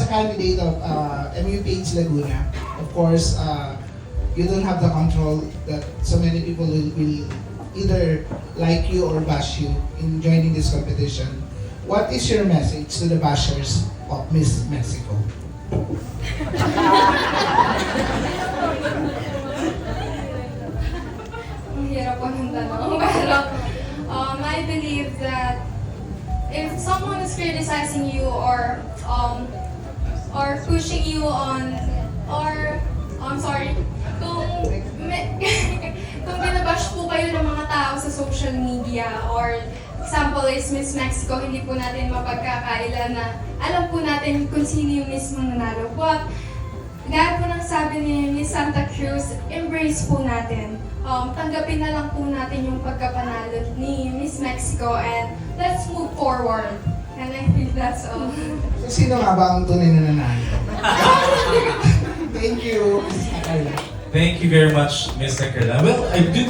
candidate of MUPH Laguna, of course, you don't have the control that so many people will either like you or bash you in joining this competition. What is your message to the bashers of Miss Mexico? Ang hirap po ng tanong. Pero I believe that if someone is criticizing you or pushing you on, or I'm sorry, kung binabash po kayo ng mga tao sa social media, or example is Miss Mexico, hindi po natin mapagkakaila na alam po natin kung sino yung mismong nanalo. But gaya po ng sabi ni Miss Santa Cruz, embrace po natin. Tanggapin na lang po natin yung pagkapanalo ni Miss Mexico and let's move forward. And I think that's all. So, sino nga ba ang tunay na nanalo? Thank you, Miss Carla. Thank you very much, Mr. Carla. Well, I do